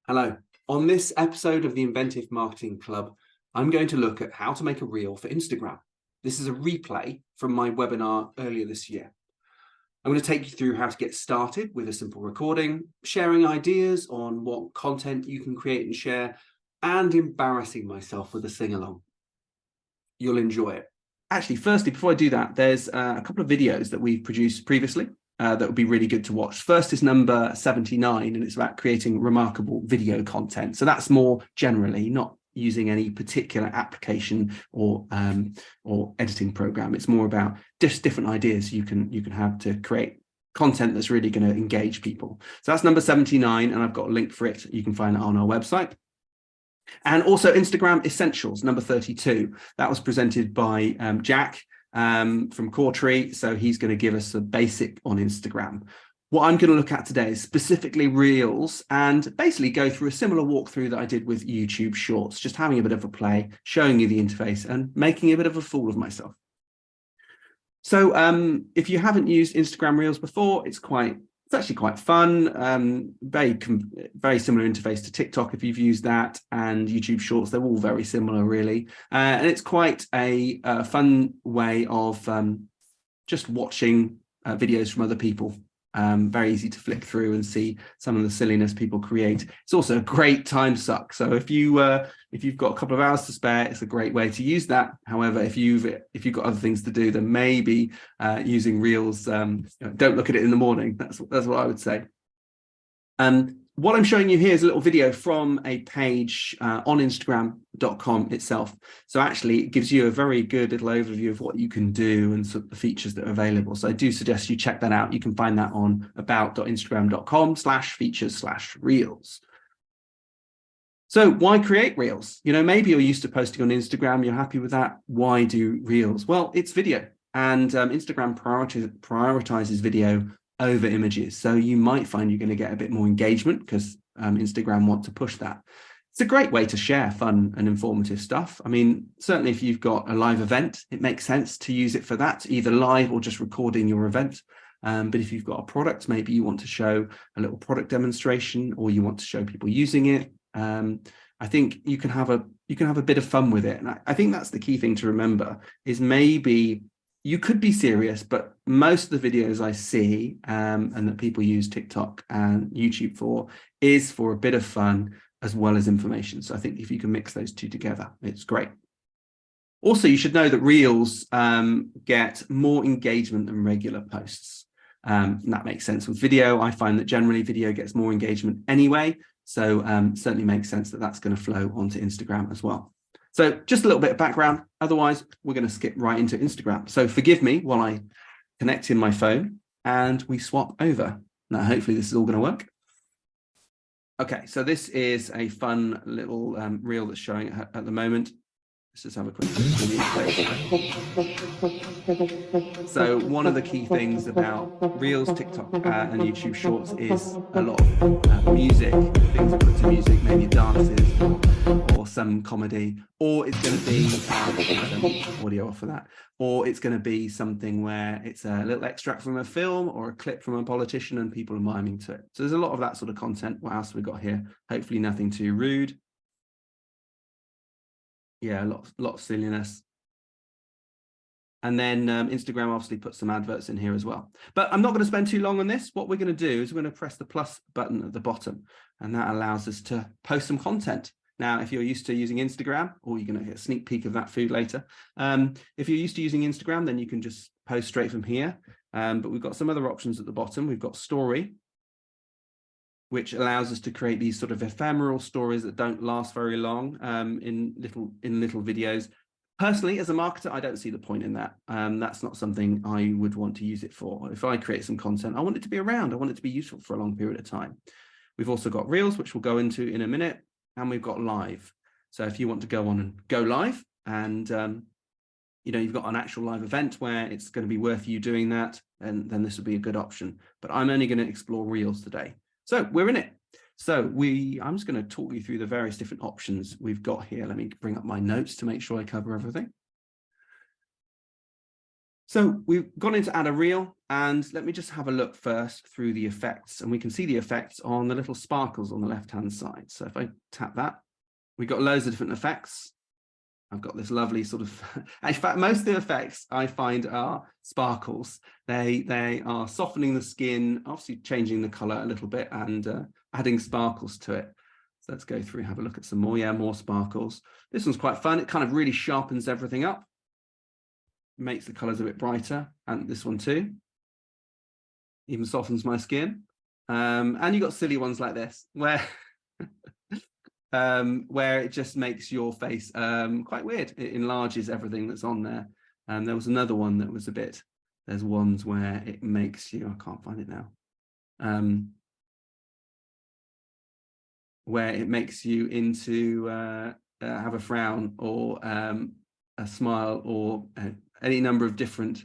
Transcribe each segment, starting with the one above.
Hello. On this episode of the Inventive Marketing Club, I'm going to look at how to make a reel for Instagram. This is a replay from my webinar earlier this year. I'm going to take you through how to get started with a simple recording, sharing ideas on what content you can create and share, and embarrassing myself with a sing-along. You'll enjoy it. Actually, firstly, before I do that, there's a couple of videos that we've produced previously that would be really good to watch. First is number 79, and it's about creating remarkable video content. So that's more generally, not using any particular application or editing program. It's more about just different ideas you can have to create content that's really going to engage people. So that's number 79, and I've got a link for it. You can find it on our website. And also Instagram Essentials, number 32. That was presented by Jack from Coretree. So he's going to give us a basic on Instagram. What I'm going to look at today is specifically Reels and basically go through a similar walkthrough that I did with YouTube Shorts, just having a bit of a play, showing you the interface and making a bit of a fool of myself. So if you haven't used Instagram Reels before, it's actually quite fun, very similar interface to TikTok if you've used that, and YouTube Shorts. They're all very similar, really. And it's quite a fun way of just watching videos from other people. Very easy to flick through and see some of the silliness people create. It's also a great time suck. So if you've got a couple of hours to spare, it's a great way to use that. However, if you've got other things to do, then maybe using Reels, don't look at it in the morning. That's what I would say. What I'm showing you here is a little video from a page on Instagram.com itself. So actually, it gives you a very good little overview of what you can do and sort of the features that are available. So I do suggest you check that out. You can find that on about.instagram.com/features/reels. So why create Reels? Maybe you're used to posting on Instagram. You're happy with that. Why do Reels? Well, it's video, and Instagram prioritizes video over images. So you might find you're going to get a bit more engagement because Instagram want to push that. It's a great way to share fun and informative stuff. I mean, certainly if you've got a live event, it makes sense to use it for that, either live or just recording your event. But if you've got a product, maybe you want to show a little product demonstration or you want to show people using it. I think you can have a bit of fun with it. And I think that's the key thing to remember is maybe you could be serious, but most of the videos I see and that people use TikTok and YouTube for is for a bit of fun as well as information. So I think if you can mix those two together, it's great. Also, you should know that Reels get more engagement than regular posts. And that makes sense with video. I find that generally video gets more engagement anyway. So certainly makes sense that that's going to flow onto Instagram as well. So just a little bit of background. Otherwise, we're going to skip right into Instagram. So forgive me while I connect in my phone and we swap over. Now, hopefully this is all going to work. Okay, so this is a fun little reel that's showing at the moment. Let's just have a quick look. So one of the key things about Reels, TikTok, and YouTube Shorts is a lot of music, things put to music, maybe dances or some comedy, or it's going to be audio off for that, or it's going to be something where it's a little extract from a film or a clip from a politician and people are miming to it. So there's a lot of that sort of content. What else have we got here? Hopefully nothing too rude. Yeah, a lot of silliness. And then Instagram obviously puts some adverts in here as well. But I'm not going to spend too long on this. What we're going to do is we're going to press the plus button at the bottom, and that allows us to post some content. Now, if you're used to using Instagram, or you're going to get a sneak peek of that food later, if you're used to using Instagram, then you can just post straight from here. But we've got some other options at the bottom. We've got story, which allows us to create these sort of ephemeral stories that don't last very long in little videos. Personally, as a marketer, I don't see the point in that. That's not something I would want to use it for. If I create some content, I want it to be around. I want it to be useful for a long period of time. We've also got Reels, which we'll go into in a minute, and we've got live. So if you want to go on and go live, and you've got an actual live event where it's going to be worth you doing that, and then this would be a good option. But I'm only going to explore Reels today. So we're in it. So I'm just going to talk you through the various different options we've got here. Let me bring up my notes to make sure I cover everything. So we've gone into add a reel, and let me just have a look first through the effects, and we can see the effects on the little sparkles on the left-hand side. So if I tap that, we've got loads of different effects. I've got this lovely sort of, in fact, most of the effects I find are sparkles. They are softening the skin, obviously changing the color a little bit and adding sparkles to it. So let's go through, have a look at some more. Yeah, more sparkles. This one's quite fun. It kind of really sharpens everything up, makes the colors a bit brighter, and this one too. Even softens my skin. And you've got silly ones like this, where where it just makes your face quite weird. It enlarges everything that's on there. And there was another one that was a bit, there's ones where it makes you, I can't find it now, where it makes you into have a frown or a smile or any number of different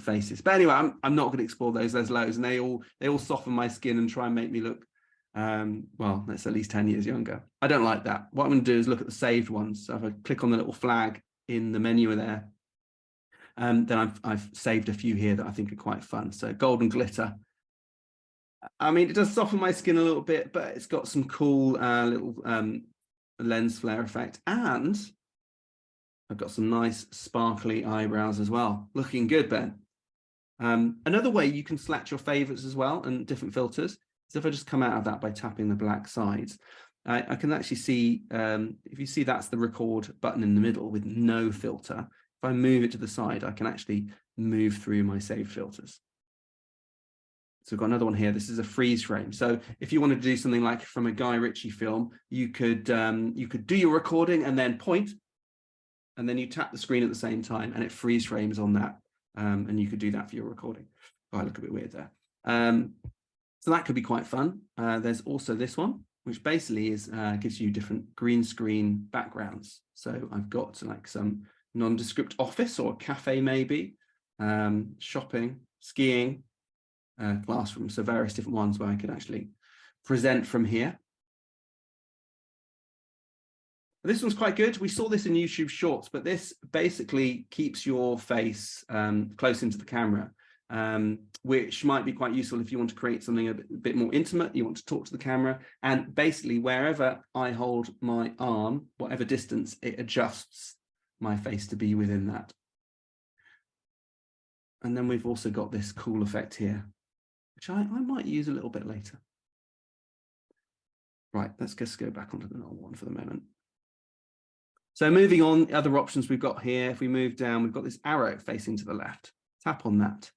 faces. But anyway, I'm not going to explore those. There's loads, and they all soften my skin and try and make me look well, that's at least 10 years younger. I don't like that. What I'm going to do is look at the saved ones. So if I click on the little flag in the menu there, then I've saved a few here that I think are quite fun. So golden glitter. I mean, it does soften my skin a little bit, but it's got some cool little lens flare effect, and I've got some nice sparkly eyebrows as well. Looking good, Ben. Another way you can select your favorites as well and different filters. So if I just come out of that by tapping the black sides, I can actually see, if you see that's the record button in the middle with no filter. If I move it to the side, I can actually move through my saved filters. So we've got another one here. This is a freeze frame. So if you wanted to do something like from a Guy Ritchie film, you could do your recording and then point, and then you tap the screen at the same time and it freeze frames on that. And you could do that for your recording. Oh, I look a bit weird there. So that could be quite fun. There's also this one, which basically is gives you different green screen backgrounds. So I've got like some nondescript office or cafe maybe, shopping, skiing, classroom. So various different ones where I could actually present from here. This one's quite good. We saw this in YouTube Shorts, but this basically keeps your face close into the camera. Which might be quite useful if you want to create something a bit more intimate, you want to talk to the camera, and basically wherever I hold my arm, whatever distance, it adjusts my face to be within that. And then we've also got this cool effect here, which I might use a little bit later. Right, let's just go back onto the normal one for the moment. So moving on, other options we've got here, if we move down, we've got this arrow facing to the left. Tap on that.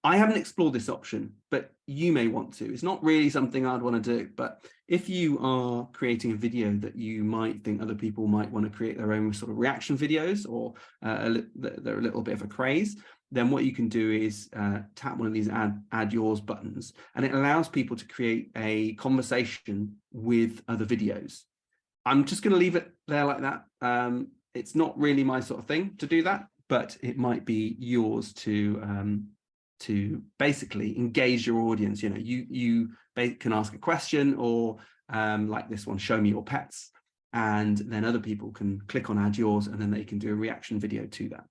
I haven't explored this option, but you may want to. It's not really something I'd want to do, but if you are creating a video that you might think other people might want to create their own sort of reaction videos, or they're a little bit of a craze, then what you can do is tap one of these add yours buttons, and it allows people to create a conversation with other videos. I'm just going to leave it there like that. It's not really my sort of thing to do that, but it might be yours to basically engage your audience. You know, you can ask a question, or like this one, show me your pets, and then other people can click on add yours, and then they can do a reaction video to that.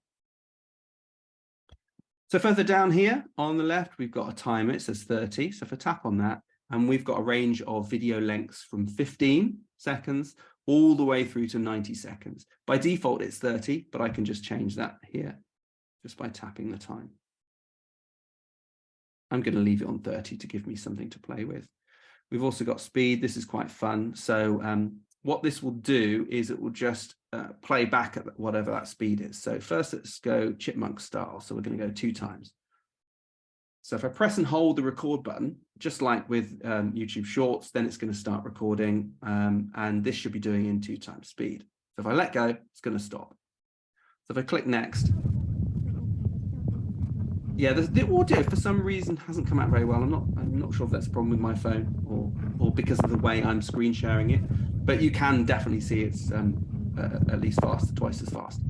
So further down here on the left, we've got a timer. It says 30. So if I tap on that, and we've got a range of video lengths from 15 seconds all the way through to 90 seconds. By default, it's 30, but I can just change that here just by tapping the time. I'm going to leave it on 30 to give me something to play with. We've also got speed. This is quite fun. So what this will do is it will just play back at whatever that speed is. So first, let's go chipmunk style. So we're going to go 2 times. So if I press and hold the record button, just like with YouTube Shorts, then it's going to start recording, and this should be doing in 2 times speed. So if I let go, it's going to stop. So if I click next, yeah, the audio for some reason hasn't come out very well. I'm not sure if that's a problem with my phone or because of the way I'm screen sharing it, but you can definitely see it's at least fast, twice as fast.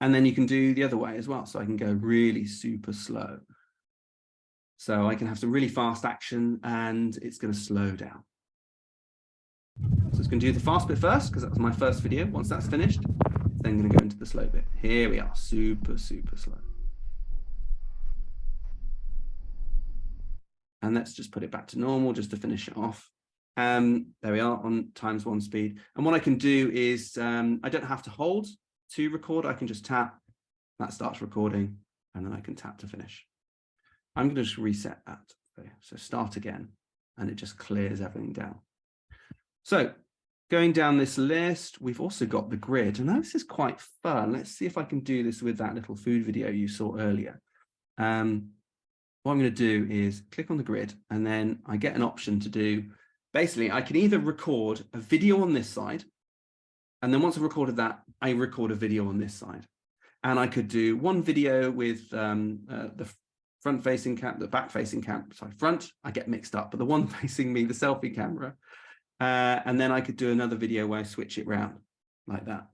And then you can do the other way as well. So I can go really super slow. So I can have some really fast action and it's going to slow down. So it's going to do the fast bit first because that was my first video. Once that's finished, it's then going to go into the slow bit. Here we are, super, super slow. And let's just put it back to normal just to finish it off. There we are on ×1 speed. And what I can do is I don't have to hold to record. I can just tap, that starts recording, and then I can tap to finish. I'm going to just reset that. So start again, and it just clears everything down. So going down this list, we've also got the grid, and this is quite fun. Let's see if I can do this with that little food video you saw earlier. What I'm going to do is click on the grid, and then I get an option to do, basically, I can either record a video on this side, and then once I've recorded that, I record a video on this side. And I could do one video with the front-facing cam, the back-facing cam, sorry, front, I get mixed up, but the one facing me, the selfie camera. And then I could do another video where I switch it around like that.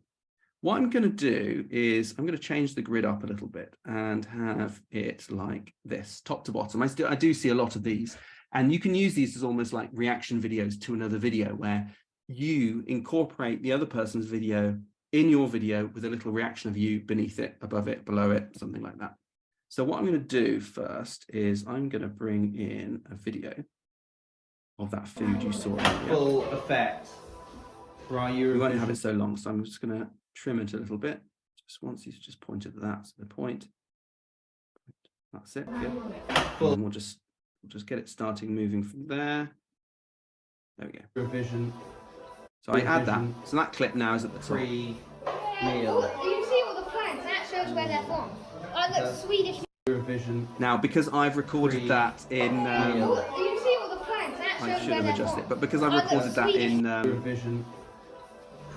What I'm going to do is I'm going to change the grid up a little bit and have it like this, top to bottom. I do see a lot of these, and you can use these as almost like reaction videos to another video where you incorporate the other person's video in your video with a little reaction of you beneath it, above it, below it, something like that. So what I'm going to do first is I'm going to bring in a video of that food you saw earlier. Full effect. We won't have it so long, so I'm just going to trim it a little bit. Just once you've just pointed at that, so the point. That's it. Good. And then we'll just get it starting moving from there. There we go. Revision. So I add that. So that clip now is at the top. Pre-meal. You see all the flags, that shows where they're from. Like the Swedish. Revision. Now, because I've recorded that in. You see all the flags, that shows I should where have they're adjusted from. it, but because I've recorded that in. Revision.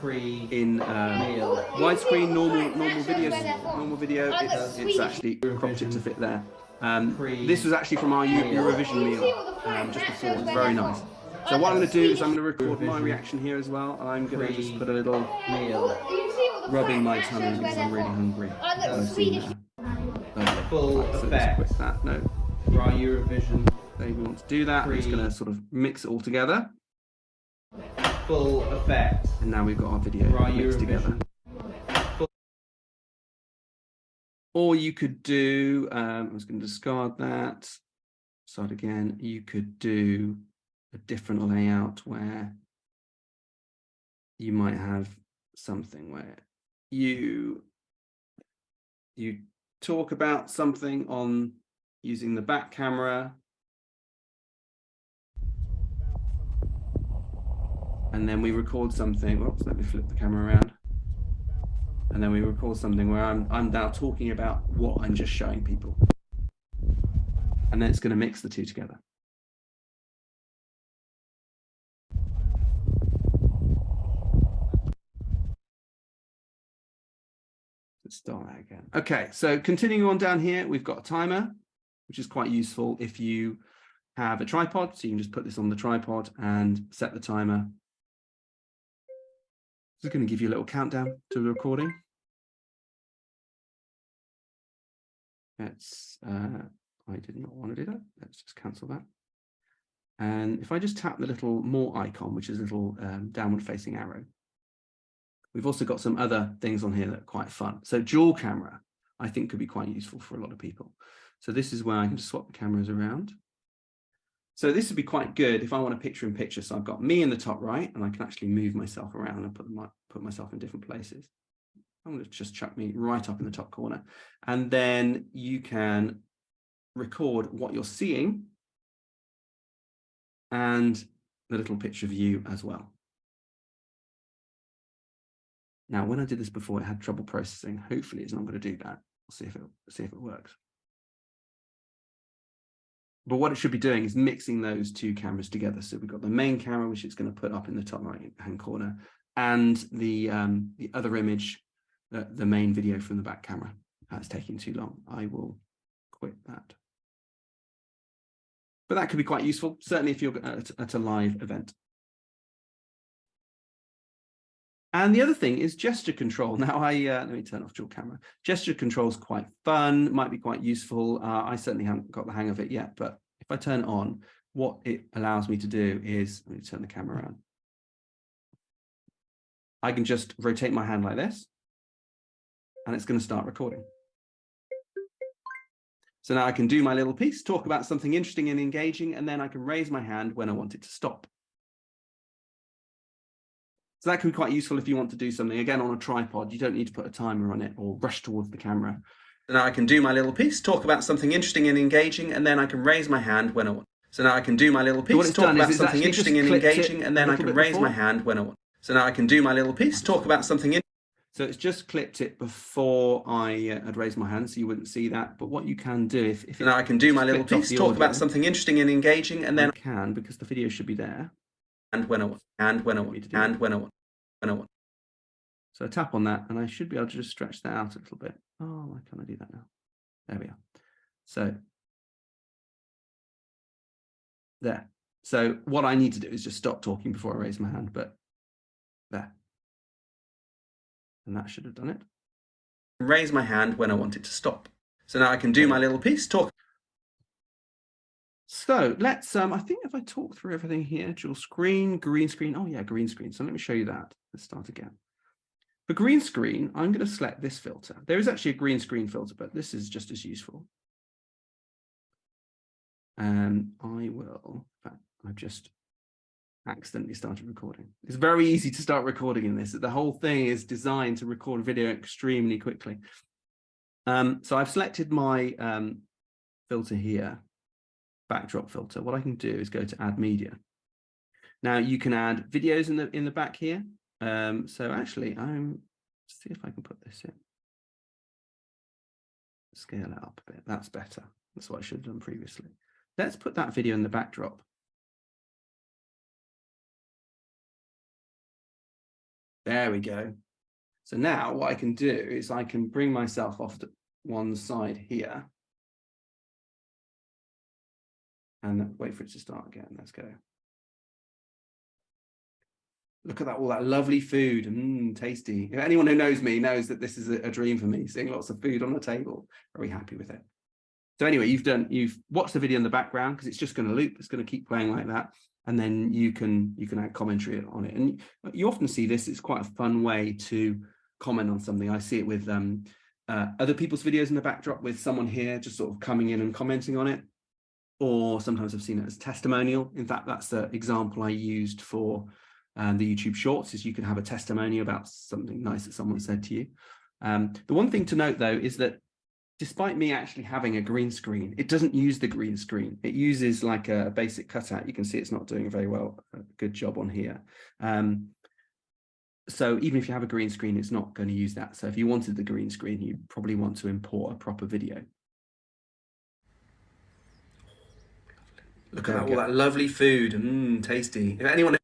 Meal. Widescreen normal video, it's actually cropped it to fit there. This was actually from our Eurovision meal just before. It's very nice. So what I'm going to do is I'm going to record my reaction here as well. I'm going to just put a little meal rubbing my tummy because I'm really hungry. Full effect. Quit that. No. Our Eurovision. So we want to do that. I'm just going to sort of mix it all together. Full effect. And now we've got our video mixed together. Or you could do, I'm just going to discard that, start again. You could do a different layout where you might have something where you talk about something on using the back camera. And then we record something. Oops, let me flip the camera around. And then we record something where I'm now talking about what I'm just showing people. And then it's going to mix the two together. Let's start that again. Okay, so continuing on down here, we've got a timer, which is quite useful if you have a tripod. So you can just put this on the tripod and set the timer. This is going to give you a little countdown to the recording. Let's, I did not want to do that. Let's just cancel that. And if I just tap the little more icon, which is a little downward facing arrow, we've also got some other things on here that are quite fun. So dual camera, I think could be quite useful for a lot of people. So this is where I can just swap the cameras around. So this would be quite good if I want a picture in picture. So I've got me in the top right, and I can actually move myself around and put myself in different places. I'm going to just chuck me right up in the top corner. And then you can record what you're seeing and the little picture of you as well. Now, when I did this before, it had trouble processing. Hopefully it's not going to do that. We'll see if it works. But what it should be doing is mixing those two cameras together. So we've got the main camera, which it's going to put up in the top right-hand corner, and the other image, the main video from the back camera. That's taking too long. I will quit that. But that could be quite useful, certainly if you're at a live event. And the other thing is gesture control. Now, let me turn off dual camera. Gesture control is quite fun, might be quite useful. I certainly haven't got the hang of it yet, but if I turn it on, what it allows me to do is, let me turn the camera around. I can just rotate my hand like this, and it's going to start recording. So now I can do my little piece, talk about something interesting and engaging, and then I can raise my hand when I want it to stop. So that can be quite useful if you want to do something, again, on a tripod. You don't need to put a timer on it or rush towards the camera. So now I can do my little piece, talk about something interesting and engaging, and then I can raise my hand when I want. So now I can do my little piece, talk about something interesting and engaging, and then I can raise my hand when I want. So now I can do my little piece, talk about something. So it's just clipped it before I had raised my hand, so you wouldn't see that. But what you can do, if now I can do my little piece, talk about something interesting and engaging, and then I can, because the video should be there. And when I want, and when I want, and when I want, when I want. So I tap on that, and I should be able to just stretch that out a little bit. Oh, why can't I do that now? There we are. So there. So what I need to do is just stop talking before I raise my hand, but there. And that should have done it. Raise my hand when I want it to stop. So now I can do my little piece, talk. So let's, I think if I talk through everything here, dual screen, green screen. Oh yeah, green screen. So let me show you that. Let's start again. For green screen, I'm going to select this filter. There is actually a green screen filter, but this is just as useful. And I will, in fact, I've just accidentally started recording. It's very easy to start recording in this. The whole thing is designed to record video extremely quickly. So I've selected my filter here, backdrop filter. What I can do is go to add media. Now you can add videos in the back here. So actually, let's see if I can put this in. Scale it up a bit. That's better. That's what I should have done previously. Let's put that video in the backdrop. There we go. So now what I can do is I can bring myself off to one side here. And wait for it to start again. Let's go. Look at that, all that lovely food. Tasty. If anyone who knows me knows that this is a dream for me, seeing lots of food on the table. Very happy with it. So anyway, you've watched the video in the background because it's just going to loop. It's going to keep playing like that. And then you can add commentary on it. And you often see this. It's quite a fun way to comment on something. I see it with other people's videos in the backdrop with someone here just sort of coming in and commenting on it. Or sometimes I've seen it as testimonial. In fact, that's the example I used for the YouTube Shorts, is you can have a testimonial about something nice that someone said to you. The one thing to note, though, is that despite me actually having a green screen, it doesn't use the green screen. It uses like a basic cutout. You can see it's not doing a very good job on here. So even if you have a green screen, it's not going to use that. So if you wanted the green screen, you probably want to import a proper video. Look at all that lovely food. Tasty. If anyone...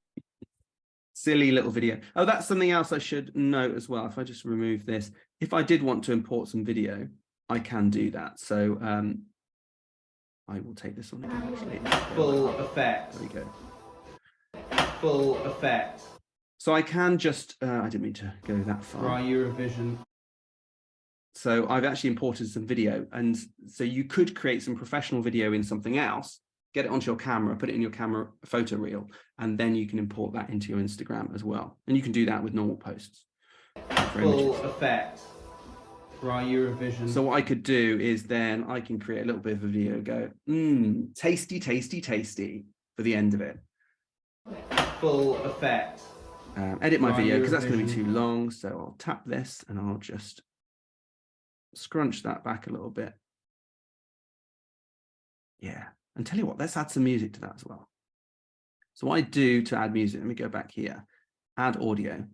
Silly little video. Oh, that's something else I should note as well. If I just remove this, if I did want to import some video, I can do that. So I will take this on again, actually. Full effect. There we go. Full effect. So I can just, I didn't mean to go that far. Try Eurovision. So I've actually imported some video. And so you could create some professional video in something else, get it onto your camera, put it in your camera photo reel, and then you can import that into your Instagram as well. And you can do that with normal posts. Full effect. Try Eurovision. So what I could do is then I can create a little bit of a video, go, tasty, tasty, tasty, for the end of it. Full effect. Edit my video because that's going to be too long. So I'll tap this and I'll just scrunch that back a little bit. Yeah. And tell you what, let's add some music to that as well. So what I do to add music, let me go back here, add audio.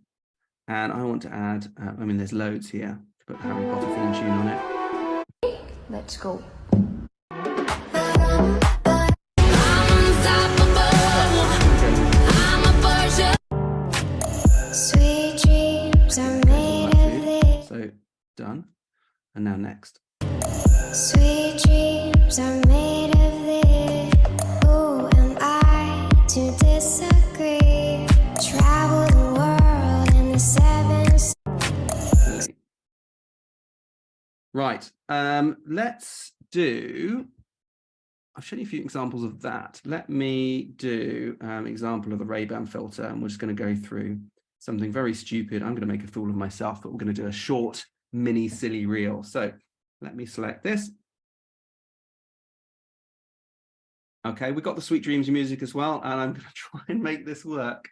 And I want to add, there's loads here. Put the Harry Potter theme tune on it. Let's go. Sweet dreams are made of this. So done. And now next. Sweet dreams are made of this. Who am I to disagree? Travel the world in the 7 seas. Right, let's do, I've shown you a few examples of that. Let me do an example of the Ray-Ban filter, and we're just going to go through something very stupid. I'm going to make a fool of myself, but we're going to do a short mini silly reel. So let me select this. Okay, we've got the Sweet Dreams music as well, and I'm going to try and make this work.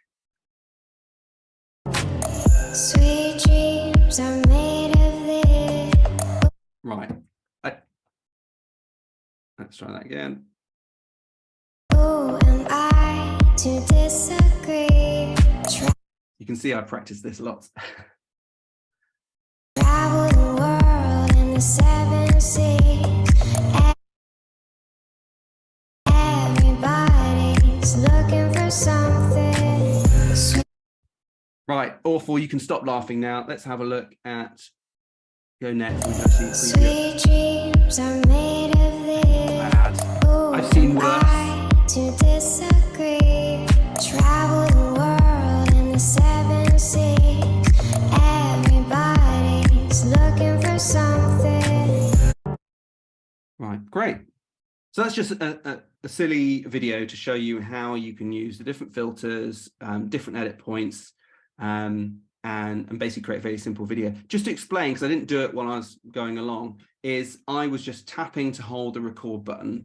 Sweet dreams are made of this. Right. Let's try that again. Who am I to disagree? You can see I practiced this lots. Travel the world in the 7 seas. Everybody's looking for something. Right, awful. You can stop laughing now. Let's have a look at go next. We can actually Sweet dreams are made of this. I've seen worse. To disagree. Travel the world in the 7 seas. Everybody's looking for something. Right, great. So that's just a silly video to show you how you can use the different filters, different edit points, and basically create a very simple video. Just to explain, because I didn't do it while I was going along, is I was just tapping to hold the record button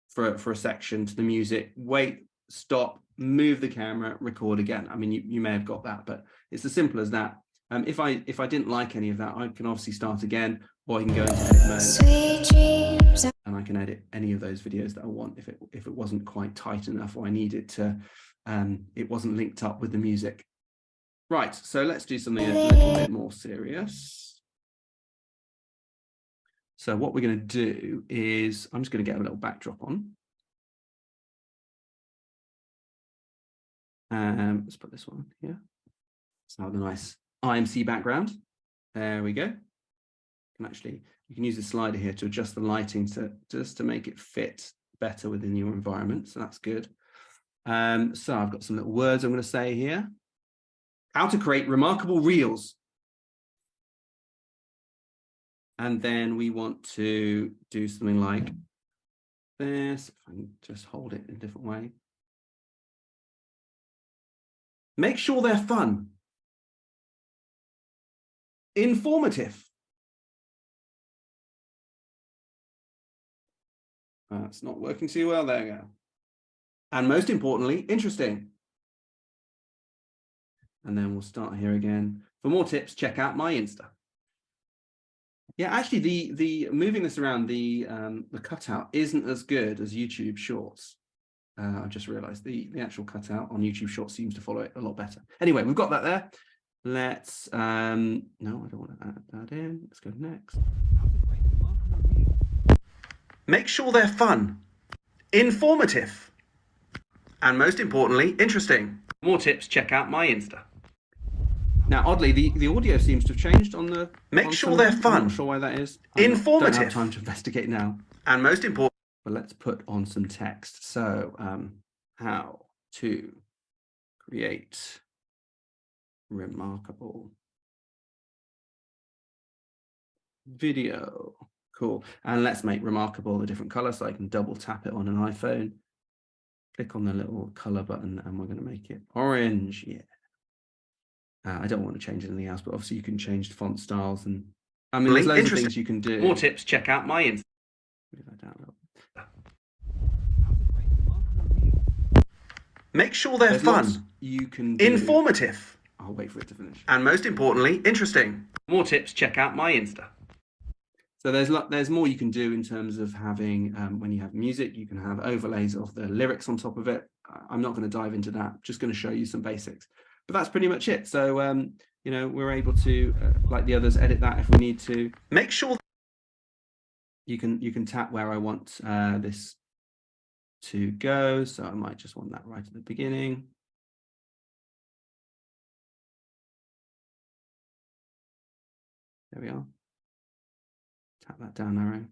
for a section to the music, wait, stop, move the camera, record again. I mean, you may have got that, but it's as simple as that. If I didn't like any of that, I can obviously start again, or I can go into edit mode. Sweet dreams. And I can edit any of those videos that I want if it wasn't quite tight enough, or I needed to, it wasn't linked up with the music. Right, so let's do something a little bit more serious. So what we're going to do is, I'm just going to get a little backdrop on. Let's put this one here. So have a nice IMC background. There we go. You can use the slider here to adjust the lighting just to make it fit better within your environment. So that's good. So I've got some little words I'm going to say here. How to create remarkable reels. And then we want to do something like this. If I can just hold it in a different way. Make sure they're fun. Informative. It's not working too well. There you go. And most importantly, interesting. And then we'll start here again. For more tips, check out my Insta. Yeah, actually, the moving this around, the cutout isn't as good as YouTube Shorts. I just realized the actual cutout on YouTube Shorts seems to follow it a lot better. Anyway, we've got that there. Let's no, I don't want to add that in. Let's go next. Make sure they're fun, informative, and most importantly, interesting. For more tips, check out my Insta. Now, oddly, the audio seems to have changed on the. Make sure they're fun. I'm not sure why that is. Informative. Don't have time to investigate now. And most important. But let's put on some text. So, how to create remarkable video. Cool. And let's make remarkable a different color, so I can double tap it on an iPhone. Click on the little color button, and we're going to make it orange. Yeah. I don't want to change anything else, but obviously you can change the font styles, and I mean, there's loads of things you can do. More tips, check out my Insta. Move that down a little bit. Make sure they're fun. You can do. Informative. I'll wait for it to finish. And most importantly, interesting. More tips, check out my Insta. So there's more you can do in terms of having, when you have music, you can have overlays of the lyrics on top of it. I'm not going to dive into that, just going to show you some basics. But that's pretty much it. So, you know, we're able to, like the others, edit that if we need to. Make sure you can tap where I want this to go. So I might just want that right at the beginning. There we are. Tap that down arrow.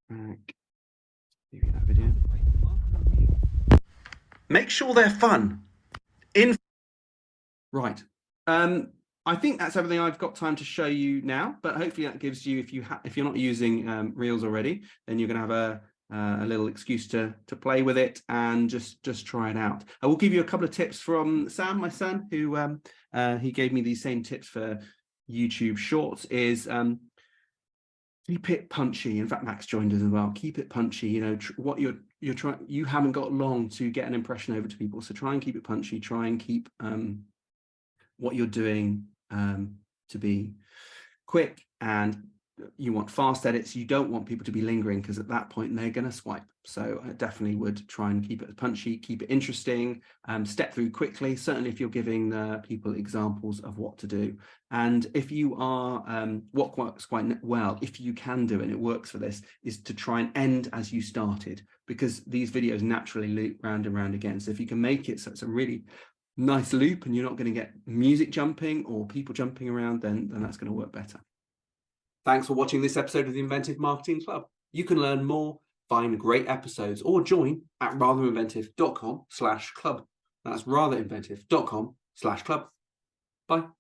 Back. Maybe that video. Make sure they're fun. Right. I think that's everything I've got time to show you now, but hopefully that gives you, if you're not using Reels already, then you're going to have a little excuse to play with it and just try it out. I will give you a couple of tips from Sam, my son, who he gave me these same tips for YouTube Shorts is keep it punchy. In fact, Max joined us as well. Keep it punchy. You know, what you're trying. You haven't got long to get an impression over to people, so try and keep it punchy. Try and keep what you're doing to be quick, and you want fast edits. You don't want people to be lingering, because at that point they're going to swipe. So I definitely would try and keep it punchy, keep it interesting, step through quickly, certainly if you're giving people examples of what to do. And if you are, what works quite well, if you can do it, and it works for this, is to try and end as you started, because these videos naturally loop round and round again. So if you can make it so it's a really nice loop and you're not going to get music jumping or people jumping around, then that's going to work better. Thanks for watching this episode of the Inventive Marketing Club. You can learn more, find great episodes, or join at ratherinventive.com/club. That's ratherinventive.com/club. Bye.